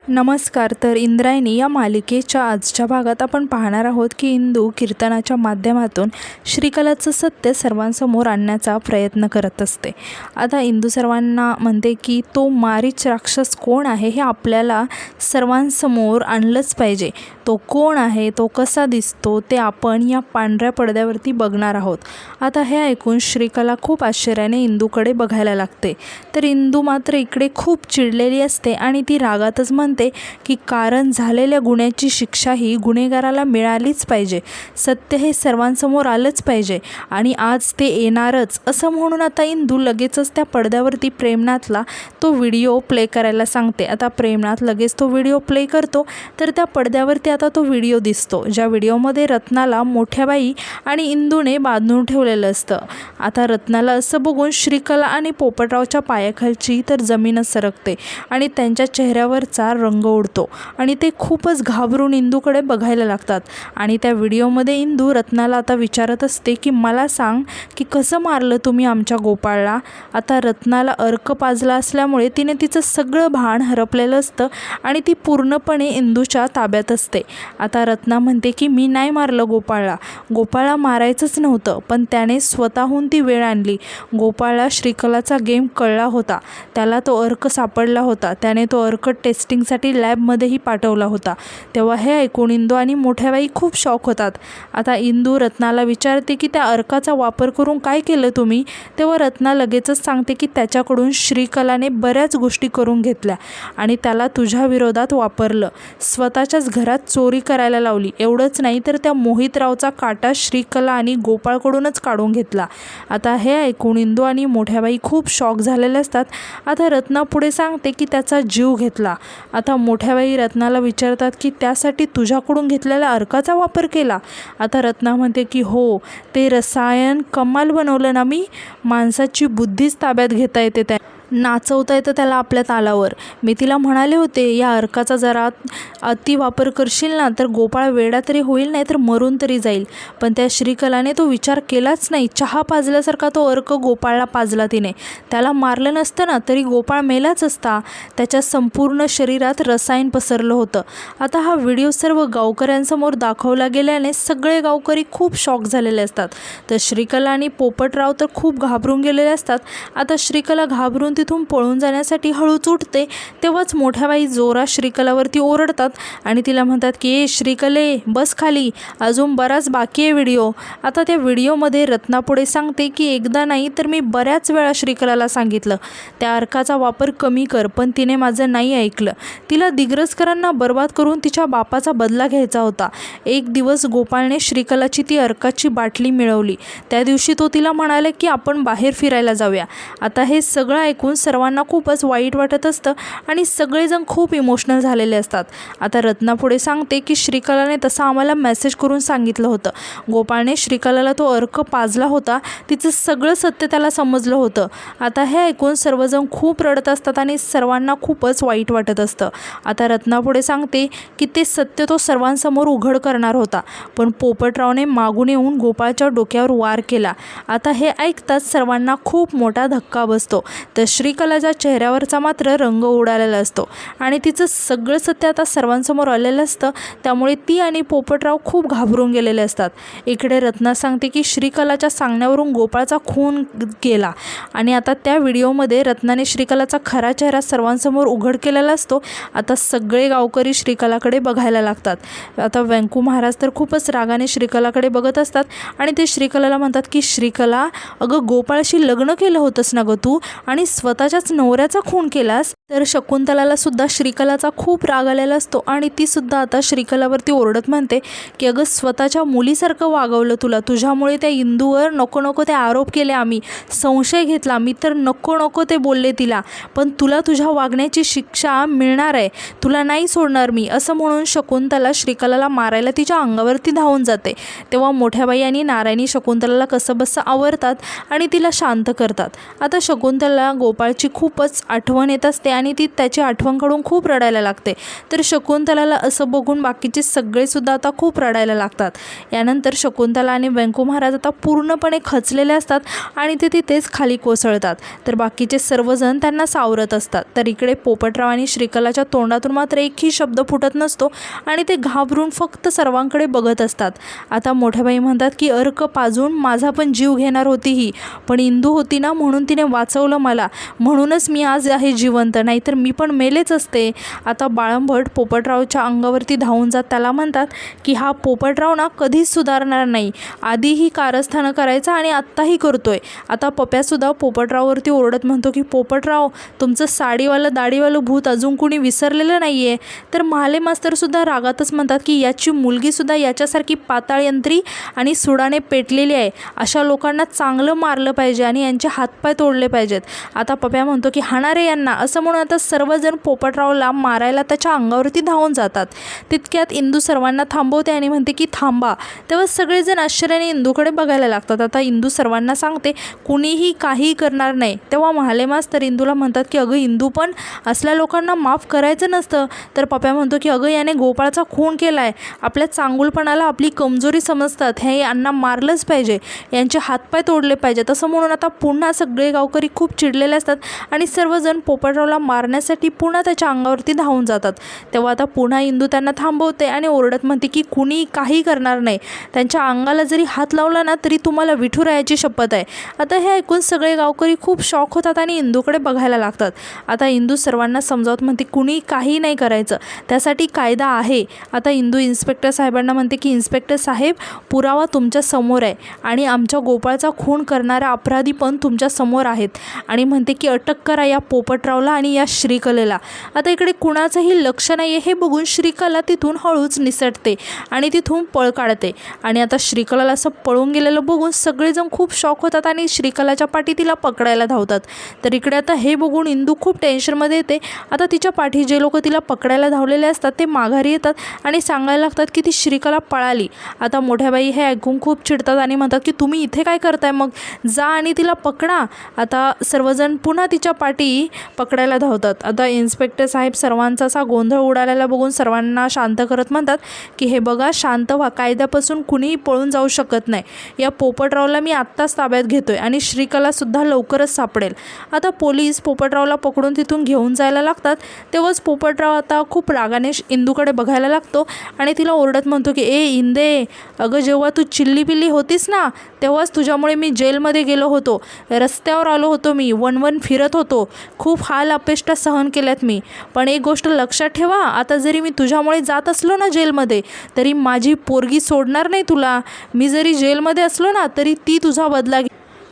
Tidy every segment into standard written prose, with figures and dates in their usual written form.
नमस्कार. तर इंद्रायणी या मालिकेच्या आजच्या भागात आपण पाहणार आहोत की इंदू कीर्तनाच्या माध्यमातून श्रीकलाचं सत्य सर्वांसमोर आणण्याचा प्रयत्न करत असते. आता इंदू सर्वांना म्हणते की तो मारीच राक्षस कोण आहे हे आपल्याला सर्वांसमोर आणलंच पाहिजे. तो कोण आहे, तो कसा दिसतो ते आपण या पांढऱ्या पडद्यावरती बघणार आहोत. आता हे ऐकून श्रीकला खूप आश्चर्याने इंदूकडे बघायला लागते. तर इंदू मात्र इकडे खूप चिडलेली असते आणि ती रागातच म्हणते की कारण झालेल्या गुन्ह्याची शिक्षा ही गुन्हेगाराला मिळालीच पाहिजे. सत्य हे सर्वांसमोर आलंच पाहिजे आणि आज ते येणारच. असं म्हणून आता इंदू लगेचच त्या पडद्यावरती प्रेमनाथला तो व्हिडिओ प्ले करायला सांगते. आता प्रेमनाथ लगेच तो व्हिडिओ प्ले करतो. तर त्या पडद्यावरती आता तो व्हिडिओ दिसतो, ज्या व्हिडिओमध्ये रत्नाला मोठ्याबाई आणि इंदूने बांधून ठेवलेलं असतं. आता रत्नाला असं बघून श्रीकला आणि पोपटरावच्या पायाखालची तर जमीनच सरकते आणि त्यांच्या चेहऱ्यावरचा रंग उडतो आणि ते खूपच घाबरून इंदूकडे बघायला लागतात. आणि त्या व्हिडिओमध्ये इंदू रत्नाला आता विचारत असते की मला सांग की कसं मारलं तुम्ही आमच्या गोपाळला. आता रत्नाला अर्क पाजला असल्यामुळे तिने तिचं सगळं भान हरपलेलं असतं आणि ती पूर्णपणे इंदूच्या ताब्यात असते. आता रत्ना म्हणते की मी नाही मारलं गोपाळला. गोपाळला मारायचंच नव्हतं, पण त्याने स्वतःहून ती वेळ आणली. गोपाळला श्रीकलाचा गेम कळला होता, त्याला तो अर्क सापडला होता, त्याने तो अर्क टेस्टिंगसाठी लॅबमध्येही पाठवला होता. तेव्हा हे ऐकून इंदू आणि मोठ्याबाई खूप शॉक होतात. आता इंदू रत्नाला विचारते की त्या अर्काचा वापर करून काय केलं तुम्ही. तेव्हा रत्ना लगेचच सांगते की त्याच्याकडून श्रीकलाने बऱ्याच गोष्टी करून घेतल्या आणि त्याला तुझ्या विरोधात वापरलं. स्वतःच्याच घरात चोरी करायला लावली. एवढंच नाही तर त्या मोहितरावचा काटा श्रीकला आणि गोपाळकडूनच काढून घेतला. आता हे ऐकून इंदू आणि मोठ्याबाई खूप शॉक झालेले असतात. आता रत्ना पुढे सांगते की त्याचा जीव घेतला. आता मोठ्याबाई रत्नाला विचारतात की त्यासाठी तुझ्याकडून घेतलेल्या अर्काचा वापर केला. आता रत्ना म्हणते की हो, ते रसायन कमाल बनवलं ना मी. माणसाची बुद्धीच ताब्यात घेता येते, त्या नाचवता येतं त्याला आपल्या तालावर. मी तिला म्हणाले होते या अर्काचा जरा अति वापर करशील ना तर गोपाळ वेडा तरी होईल, नाही तर मरून तरी जाईल. पण त्या श्रीकलाने तो विचार केलाच नाही. चहा पाजल्यासारखा तो अर्क गोपाळला पाजला तिने. त्याला मारलं नसतं ना तरी गोपाळ मेलाच असता. त्याच्या संपूर्ण शरीरात रसायन पसरलं होतं. आता हा व्हिडिओ सर्व गावकऱ्यांसमोर दाखवला गेल्याने सगळे गावकरी खूप शॉक झालेले असतात. तर श्रीकला आणि पोपटराव तर खूप घाबरून गेलेले असतात. आता श्रीकला घाबरून तिथून पळून जाण्यासाठी हळूच उठते. तेव्हाच मोठ्याबाई जोरात श्रीकलावरती ओरडतात आणि तिला म्हणतात की ए श्रीकले, बस खाली, अजून बराच बाकी आहे व्हिडिओ. आता त्या व्हिडिओमध्ये रत्ना पुढे सांगते की एकदा नाही तर मी बऱ्याच वेळा श्रीकलाला सांगितलं त्या अर्काचा वापर कमी कर, पण तिने माझं नाही ऐकलं. तिला दिग्रसकरांना बर्बाद करून तिच्या बापाचा बदला घ्यायचा होता. एक दिवस गोपाळने श्रीकलाची ती अर्काची बाटली मिळवली. त्या दिवशी तो तिला म्हणाले की आपण बाहेर फिरायला जाऊया. आता हे सगळं ऐकून सर्वांना खूपच वाईट वाटत असतं आणि सगळेजण खूप इमोशनल झालेले असतात. आता रत्ना पुढे सांगते की श्रीकलाने तसं आम्हाला मेसेज करून सांगितलं होतं. गोपाळने श्रीकलाला तो अर्क पाजला होता, तिचं सगळं सत्य त्याला समजलं होतं. आता हे ऐकून सर्वजण खूप रडत असतात आणि सर्वांना खूपच वाईट वाटत असतं. आता रत्ना पुढे सांगते की ते सत्य तो सर्वांसमोर उघड करणार होता, पण पोपटरावने मागून येऊन गोपाळच्या डोक्यावर वार केला. आता हे ऐकताच सर्वांना खूप मोठा धक्का बसतो. तर श्रीकलाच्या चेहऱ्यावरचा मात्र रंग उडालेला असतो आणि तिचं सगळं सत्य आता सर्वांसमोर आलेलं असतं. त्यामुळे ती आणि पोपटराव खूप घाबरून गेलेले असतात. इकडे रत्ना सांगते की श्रीकलाच्या सांगण्यावरून गोपाळचा खून केला आणि आता त्या व्हिडिओमध्ये रत्नाने श्रीकलाचा खरा चेहरा सर्वांसमोर उघड केलेला असतो. आता सगळे गावकरी श्रीकलाकडे बघायला लागतात. आता व्यंकू महाराज तर खूपच रागाने श्रीकलाकडे बघत असतात आणि ते श्रीकलाला म्हणतात की श्रीकला, अगं गोपाळशी लग्न केलं होतंस ना गं तू आणि स्वतःच्याच नवऱ्याचा खून केलास. तर शकुंतलाला सुद्धा श्रीकलाचा खूप राग आलेला असतो आणि ती सुद्धा आता श्रीकलावरती ओरडत म्हणते की अगं स्वतःच्या मुलीसारखं वागवलं तुला. तुझ्यामुळे त्या इंदूवर नको नको ते आरोप केले, आम्ही संशय घेतला, मी तर नको नको ते बोलले तिला, पण तुला तुझ्या वागण्याची शिक्षा मिळणार आहे, तुला नाही सोडणार मी. असं म्हणून शकुंतला श्रीकलाला मारायला तिच्या अंगावरती धावून जाते. तेव्हा मोठ्याबाई आणि नारायणी शकुंतलाला कसंबसं आवरतात आणि तिला शांत करतात. आता शकुंतला गोपाळची खूपच आठवण येत असते आणि ती त्याची आठवण काढून खूप रडायला लागते. तर शकुंतलाला असं बघून बाकीचे सगळेसुद्धा आता खूप रडायला लागतात. यानंतर शकुंतला आणि व्यंकू महाराज आता पूर्णपणे खचलेले असतात आणि ते तिथेच खाली कोसळतात. तर बाकीचे सर्वजण त्यांना सावरत असतात. तर इकडे पोपटराव आणि श्रीकलाच्या तोंडातून मात्र एकही शब्द फुटत नसतो आणि ते घाबरून फक्त सर्वांकडे बघत असतात. आता मोठ्याबाई म्हणतात की अर्क पाजून माझा पण जीव घेणार होती ही, पण इंदू होती ना म्हणून तिने वाचवलं मला, म्हणूनच मी आज आहे जिवंत, नाहीतर मी पण मेलेच असते. आता बाळंभट पोपटरावच्या अंगावरती धावून जात त्याला म्हणतात की हा पोपटराव ना कधीच सुधारणार नाही, आधीही कारस्थानं करायचा आणि आत्ताही करतोय. आता पप्यासुद्धा पोपटराववरती ओरडत म्हणतो की पोपटराव, तुमचं साडीवालं दाढीवालं भूत अजून कुणी विसरलेलं नाही आहे. तर महाले मास्तरसुद्धा रागातच म्हणतात की याची मुलगीसुद्धा याच्यासारखी पाताळयंत्री आणि सुडाने पेटलेली आहे, अशा लोकांना चांगलं मारलं पाहिजे आणि यांचे हातपाय तोडले पाहिजेत. आता पप्या म्हणतो की हाणारे यांना, असं म्हणून आता सर्वजण पोपटरावला मारायला त्याच्या अंगावरती धावून जातात. तितक्यात इंदू सर्वांना थांबवते आणि म्हणते की थांबा. तेव्हा सगळेजण आश्चर्याने इंदूकडे बघायला लागतात. आता इंदू सर्वांना सांगते कुणीही काहीही करणार नाही. तेव्हा महाले मास्तर इंदूला म्हणतात की अगं इंदू, पण असल्या लोकांना माफ करायचं नसतं. तर पप्या म्हणतो की अगं याने गोपाळचा खून केला आहे, आपल्या चांगुलपणाला आपली कमजोरी समजतात, हे यांना मारलंच पाहिजे, यांचे हातपाय तोडले पाहिजेत. असं म्हणून आता पुन्हा सगळे गावकरी खूप चिडलेले असतात आणि सर्वजण पोपटरावला मारण्यासाठी पुन्हा त्याच्या अंगावरती धावून जातात. तेव्हा आता पुन्हा इंदू त्यांना थांबवते आणि ओरडत म्हणते की कुणी काही करणार नाही, त्यांच्या अंगाला जरी हात लावला ना तरी तुम्हाला विठुरायाची शपथ आहे. आता हे ऐकून सगळे गावकरी खूप शॉक होतात आणि इंदूकडे बघायला लागतात. आता इंदू सर्वांना समजावत म्हणते कुणी काही नाही करायचं, त्यासाठी कायदा आहे. आता इंदू इन्स्पेक्टर साहेबांना म्हणते की इन्स्पेक्टर साहेब, पुरावा तुमच्या समोर आहे आणि आमच्या गोपाळचा खून करणारा अपराधी पण तुमच्या समोर आहेत, आणि म्हणते की अटक करा या पोपटरावला आणि या श्रीकलेला. आता इकडे कुणाचंही लक्ष नाही आहे हे बघून श्रीकला तिथून हळूच निसटते आणि तिथून पळ काढते. आणि आता श्रीकलाला असं पळून गेलेलं बघून सगळेजण खूप शॉक होतात आणि श्रीकलाच्या पाठी तिला पकडायला धावतात. तर इकडे आता हे बघून इंदू खूप टेन्शनमध्ये येते. आता तिच्या पाठी जे लोक तिला पकडायला धावलेले असतात ते माघारी येतात आणि सांगायला लागतात की ती श्रीकला पळाली. आता मोठ्याबाई हे ऐकून खूप चिडतात आणि म्हणतात की तुम्ही इथे काय करताय, मग जा आणि तिला पकडा. आता सर्वजण पुन्हा तिच्या पाठी पकडायला धावतात. आता इन्स्पेक्टर साहेब सर्वांचा असा गोंधळ उडालेला बघून सर्वांना शांत करत म्हणतात की हे बघा, शांत व्हा, कायद्यापासून कुणीही पळून जाऊ शकत नाही. या पोपटरावला मी आत्ताच ताब्यात घेतोय आणि श्रीकलासुद्धा लवकरच सापडेल. आता पोलीस पोपटरावला पकडून तिथून घेऊन जायला लागतात. तेव्हाच पोपटराव आता खूप रागाने इंदूकडे बघायला लागतो आणि तिला ओरडत म्हणतो की ए इंदे, अगं जेव्हा तू चिल्लीपिल्ली होतीस ना तेव्हाच तुझ्यामुळे मी जेलमध्ये गेलो होतो, रस्त्यावर आलो होतो, मी वन फिरत होतो, खूप हाल अपेष्टा सहन केल्यात मी. पण एक गोष्ट लक्षात ठेवा, आता जरी मी तुझ्यामुळे जात असलो ना जेलमध्ये तरी माझी पोरगी सोडणार नाही तुला. मी जरी जेलमध्ये असलो ना तरी ती तुझा बदला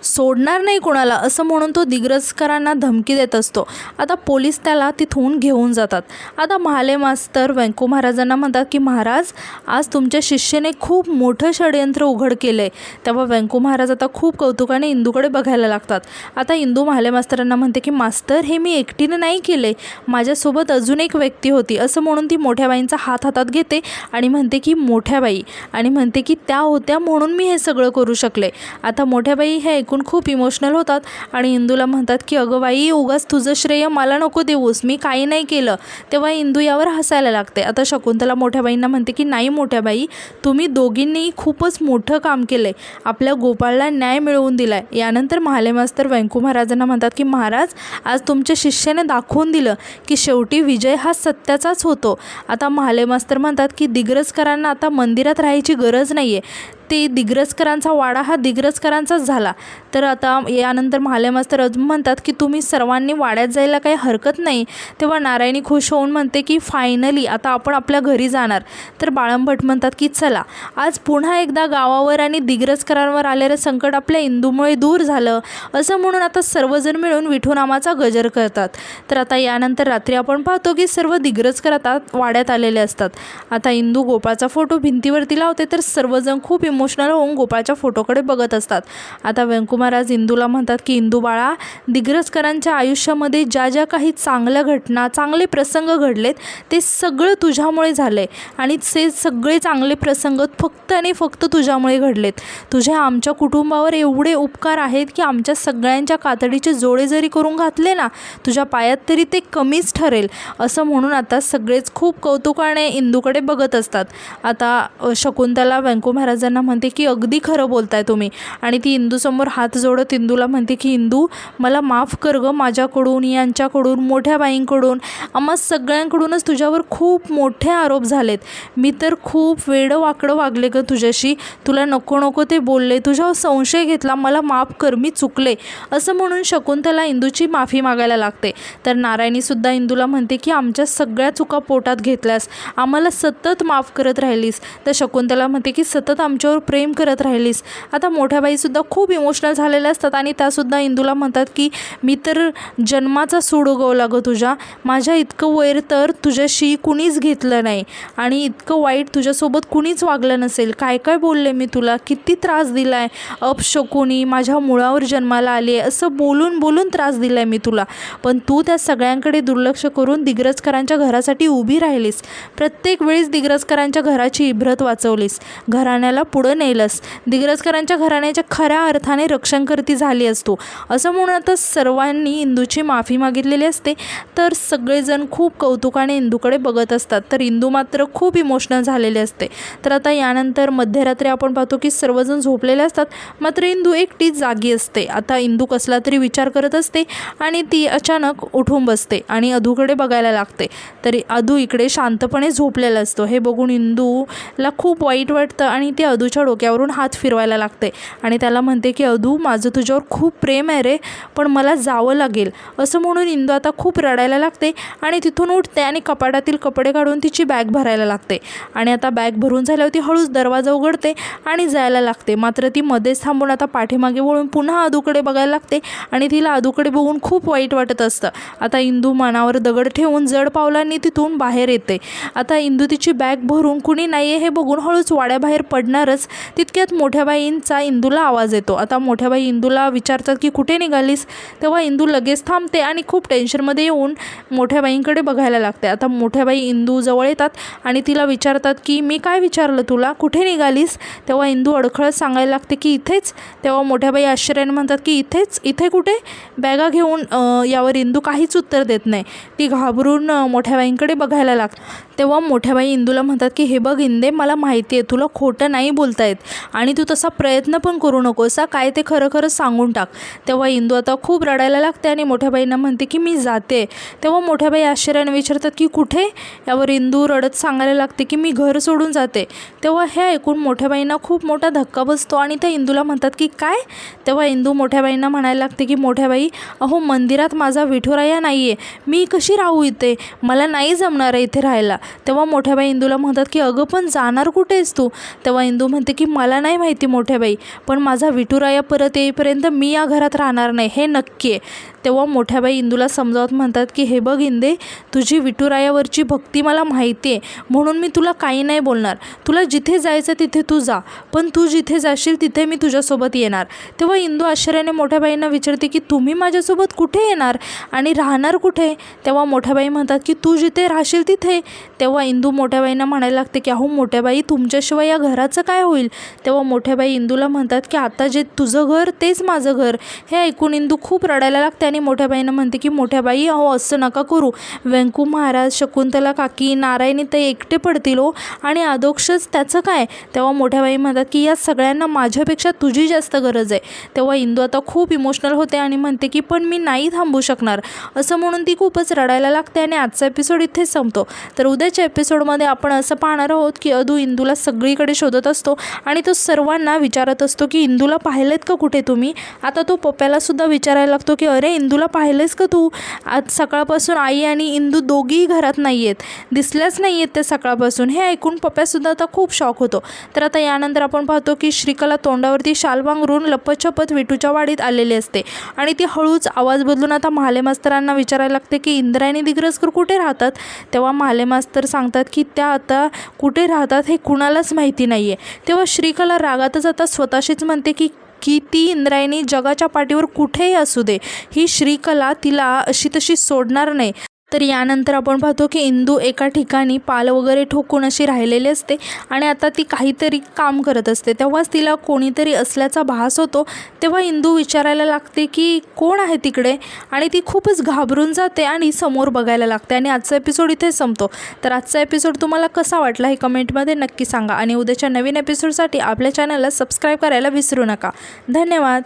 सोडणार नाही कोणाला, असं म्हणून तो दिग्रसकरांना धमकी देत असतो. आता पोलीस त्याला तिथून घेऊन जातात. आता महाले मास्तर व्यंकू महाराजांना म्हणतात की महाराज, आज तुमच्या शिष्याने खूप मोठं षडयंत्र उघड केलं आहे. तेव्हा व्यंकू महाराज आता खूप कौतुकाने इंदूकडे बघायला लागतात. आता इंदू महाले मास्तरांना म्हणते की मास्तर, हे मी एकटीने नाही केले, माझ्यासोबत अजून एक व्यक्ती होती. असं म्हणून ती मोठ्याबाईंचा हात हातात घेते आणि म्हणते की मोठ्याबाई, आणि म्हणते की त्या होत्या म्हणून मी हे सगळं करू शकले. आता मोठ्याबाई हे खूप इमोशनल होतात आणि इंदूला म्हणतात की अगं बाई, उगाच तुझं श्रेय मला नको देऊस, मी काही नाही केलं. तेव्हा इंदू यावर हसायला लागते. आता शकुंतला मोठ्याबाईंना म्हणते की नाही मोठ्याबाई, तुम्ही दोघींनी खूपच मोठं काम केलं आहे, आपल्या गोपाळला न्याय मिळवून दिला आहे. यानंतर महाले मास्तर व्यंकू महाराजांना म्हणतात की महाराज, आज तुमच्या शिष्याने दाखवून दिलं की शेवटी विजय हा सत्याचाच होतो. आता महाले मास्तर म्हणतात की दिग्रसकरांना आता मंदिरात राहायची गरज नाही आहे, ते दिग्रसकरांचा वाडा हा दिग्रसकरांचाच झाला. तर आता यानंतर महाले मास्तर अजून म्हणतात की तुम्ही सर्वांनी वाड्यात जायला काही हरकत नाही. तेव्हा नारायणी खुश होऊन म्हणते की फायनली आता आपण आपल्या घरी जाणार. तर बाळंभट म्हणतात की चला, आज पुन्हा एकदा गावावर आणि दिग्रसकरांवर आलेलं संकट आपल्या इंदूमुळे दूर झालं, असं म्हणून आता सर्वजण मिळून विठुनामाचा गजर करतात. तर आता यानंतर रात्री आपण पाहतो की सर्व दिग्रसकर आता वाड्यात आलेले असतात. आता इंदू गोपाळचा फोटो भिंतीवरती लावते तर सर्वजण खूप इमोशनल होऊन गोपाळच्या फोटोकडे बघत असतात. आता व्यंकू महाराज इंदूला म्हणतात की इंदू बाळा, दिग्रसकरांच्या आयुष्यामध्ये ज्या ज्या काही चांगल्या घटना, चांगले प्रसंग घडलेत ते सगळं तुझ्यामुळे झाले आणि ते सगळे चांगले प्रसंग फक्त आणि फक्त तुझ्यामुळे घडलेत. तुझ्या आमच्या कुटुंबावर एवढे उपकार आहेत की आमच्या सगळ्यांच्या कातडीचे जोडे जरी करून घातले ना तुझ्या पायात तरी ते कमीच ठरेल. असं म्हणून आता सगळेच खूप कौतुकाने इंदूकडे बघत असतात. आता शकुंतला व्यंकू महाराजांना म्हणते की अगदी खरं बोलताय तुम्ही. आणि ती इंदूसमोर हात जोडत इंदूला म्हणते की इंदू, मला माफ कर गं. माझ्याकडून, यांच्याकडून, मोठ्या बाईंकडून, आम्हा सगळ्यांकडूनच तुझ्यावर खूप मोठे आरोप झालेत. मी तर खूप वेडं वाकडं वागले गं तुझ्याशी. तुला नको नको ते बोलले, तुझ्यावर संशय घेतला. मला माफ कर, मी चुकले. असं म्हणून शकुंतला इंदूची माफी मागायला लागते. तर नारायणीसुद्धा इंदूला म्हणते की आमच्या सगळ्या चुका पोटात घेतल्यास, आम्हाला सतत माफ करत राहिलीस. तर शकुंतला म्हणते की सतत आमच्यावर प्रेम करत राहिलीस. आता मोठ्या बाईसुद्धा खूप इमोशनल झालेल्या असतात आणि त्यासुद्धा इंदूला म्हणतात की मी तर जन्माचा सूड उगवला गं तुझ्या. माझ्या इतकं वैर तर तुझ्याशी कुणीच घेतलं नाही आणि इतकं वाईट तुझ्यासोबत कुणीच वागलं नसेल. काय काय बोलले मी तुला, किती त्रास दिला आहे. अपशकुनी, माझ्या मुळावर जन्माला आली आहे असं बोलून बोलून त्रास दिला आहे मी तुला. पण तू त्या सगळ्यांकडे दुर्लक्ष करून दिग्रसकरांच्या घरासाठी उभी राहिलीस. प्रत्येक वेळेस दिग्रसकरांच्या घराची इब्रत वाचवलीस, घराण्याला पुढं नेलंस. दिग्रसकरांच्या घराण्याच्या खऱ्या अर्थाने रक्षणकर्ती झाली असतो. असं म्हणून आता सर्वांनी इंदूची माफी मागितलेली असते. तर सगळेजण खूप कौतुकाने इंदूकडे बघत असतात. तर इंदू मात्र खूप इमोशनल झालेले असते. तर आता यानंतर मध्यरात्री आपण पाहतो की सर्वजण झोपलेले असतात, मात्र इंदू एकटीच जागी असते. आता इंदू कसला तरी विचार करत असते आणि ती अचानक उठून बसते आणि अधूकडे बघायला लागते. तरी अधू इकडे शांतपणे झोपलेला असतो. हे बघून इंदूला खूप वाईट वाटतं आणि ती अधूच्या डोक्यावरून हात फिरवायला लागते आणि त्याला म्हणते की अधू, माझं तुझ्यावर खूप प्रेम आहे रे, पण मला जावं लागेल. असं म्हणून इंदू आता खूप रडायला लागते आणि तिथून उठते आणि कपाटातील कपडे काढून तिची बॅग भरायला लागते. आणि आता बॅग भरून झाल्यावर ती हळूच दरवाजा उघडते आणि जायला लागते. मात्र ती मध्येच थांबून आता पाठीमागे वळून पुन्हा अधूकडे बघायला लागते आणि तिला अधूकडे बघून खूप वाईट वाटत असतं. आता इंदू मनावर दगड ठेवून जड पावलांनी तिथून बाहेर येते. आता इंदू तिची बॅग भरून कुणी नाही आहे हे बघून हळूच वाड्याबाहेर पडणारच तितक्यात मोठ्या बाईंचा इंदूला आवाज येतो. आता मोठ्या बाई इंदूला विचारतात की कुठे निघालीस. तेव्हा इंदू लगेच थांबते आणि खूप टेन्शनमध्ये येऊन मोठ्या बाईंकडे बघायला लागते. आता मोठ्या बाई इंदू जवळ येतात आणि तिला विचारतात की मी काय विचारलं तुला, कुठे निघालीस. तेव्हा इंदू अडखळत सांगायला लागते की इथेच. तेव्हा मोठ्या बाई आश्चर्याने म्हणतात की इथेच, इथे कुठे, बॅगा घेऊन. यावर इंदू काहीच उत्तर देत नाही. ती घाबरून मोठ्या बाईंकडे बघायला लागते. तेव्हा मोठ्या बाई इंदूला म्हणतात की हे बघ इंदे, मला माहिती आहे तुला खोटं नाही बोलता येत आणि तू तसा प्रयत्न पण करू नकोस. काय ते खरं खरं सांगून टाक. तेव्हा इंदू आता खूप रडायला लागते आणि मोठ्या बाईंना म्हणते की मी जाते. तेव्हा मोठ्या बाई आश्चर्याने विचारतात की कुठे. यावर इंदू रडत सांगायला लागते की मी घर सोडून जाते. तेव्हा हे ऐकून मोठ्या बाईंना खूप मोठा धक्का बसतो आणि त्या इंदूला म्हणतात की काय. तेव्हा इंदू मोठ्या बाईंना म्हणायला लागते की मोठ्या बाई, अहो मंदिरात माझा विठुराया नाही आहे, मी कशी राहू इथे, मला नाही जमणार आहे इथे राहायला. तेव्हा मोठ्या बाई इंदूला म्हणतात की अगं पण जाणार कुठे आहेस तू. तेव्हा इंदू म्हणते की मला नाही माहिती मोठ्या बाई, पण माझा विठुराया परत येईपर्यंत मी या घरात राहणार नाही हे नक्की आहे. तेव्हा मोठ्या बाई इंदूला समजावत म्हणतात की हे बघ इंदे, तुझी विठुरायावरची भक्ती मला माहिती आहे म्हणून मी तुला काही नाही बोलणार. तुला जिथे जायचं तिथे तू जा, पण तू जिथे जाशील तिथे मी तुझ्यासोबत येणार. तेव्हा इंदू आश्चर्याने मोठ्या बाईंना विचारते की तुम्ही माझ्यासोबत कुठे येणार आणि राहणार कुठे. तेव्हा मोठ्या बाई म्हणतात की तू जिथे राहशील तिथे. तेव्हा इंदू मोठ्या बाईंना म्हणायला लागते की अहो मोठ्या बाई, तुमच्याशिवाय या घराचं काय होईल. तेव्हा मोठ्या बाई इंदूला म्हणतात की आता जे तुझं घर तेच माझं घर. हे ऐकून इंदू खूप रडायला लागते आणि मोठ्या बाईंना म्हणते की मोठ्या बाई, अहो असं नका करू. व्यंकू महाराज, शकुंतला काकी, नारायणी ते एकटे पडतील हो आणि अधोक्षच त्याचं काय. तेव्हा मोठ्या बाई म्हणतात की या सगळ्यांना माझ्यापेक्षा तुझी जास्त गरज आहे. तेव्हा इंदू आता खूप इमोशनल होते आणि म्हणते की पण मी नाही थांबू शकणार. असं म्हणून ती खूपच रडायला लागते आणि आजचा एपिसोड इथेच संपतो. तर उद्याच्या एपिसोडमध्ये आपण असं पाहणार आहोत की अधू इंदूला सगळीकडे शोधत असतो आणि तो सर्वांना विचारत असतो की इंदूला पाहिलेत का कुठे तुम्ही. आता तो पप्प्याला सुद्धा विचारायला लागतो की अरे इंदूला पाहिलंयस का तू? आज सकाळपासून आई आणि इंदू दोघीही घरात नाही आहेत, दिसल्याच नाही आहेत ते सकाळपासून. हे ऐकून पप्प्यासुद्धा आता खूप शॉक होतो. तर आता यानंतर आपण पाहतो की श्रीकला तोंडावरती शाल पांघरून लपतछपत विटूच्या वाडीत आलेली असते आणि ती हळूच आवाज बदलून आता महाले मास्तरांना विचारायला लागते की इंद्रायणी दिग्रसकर कुठे राहतात. तेव्हा महाले मास्तर सांगतात की त्या आता कुठे राहतात हे कुणालाच माहिती नाही आहे. तेव्हा श्रीकला रागातच आता स्वतःशीच म्हणते की ती इंद्रायणी जगाच्या पाठीवर कुठेही असू दे, ही श्रीकला तिला अशी तशी सोडणार नाही. तर यानंतर आपण पाहतो की इंदू एका ठिकाणी पाल वगैरे ठोकून अशी राहिलेली असते आणि आता ती काहीतरी काम करत असते. तेव्हाच तिला कोणीतरी असल्याचा भास होतो. तेव्हा इंदू विचारायला लागते की कोण आहे तिकडे, आणि ती खूपच घाबरून जाते आणि समोर बघायला लागते. आणि आजचा एपिसोड इथे संपतो. तर आजचा एपिसोड तुम्हाला कसा वाटला हे कमेंटमध्ये नक्की सांगा आणि उद्याच्या नवीन एपिसोडसाठी आपल्या चॅनलला सबस्क्राईब करायला विसरू नका. धन्यवाद.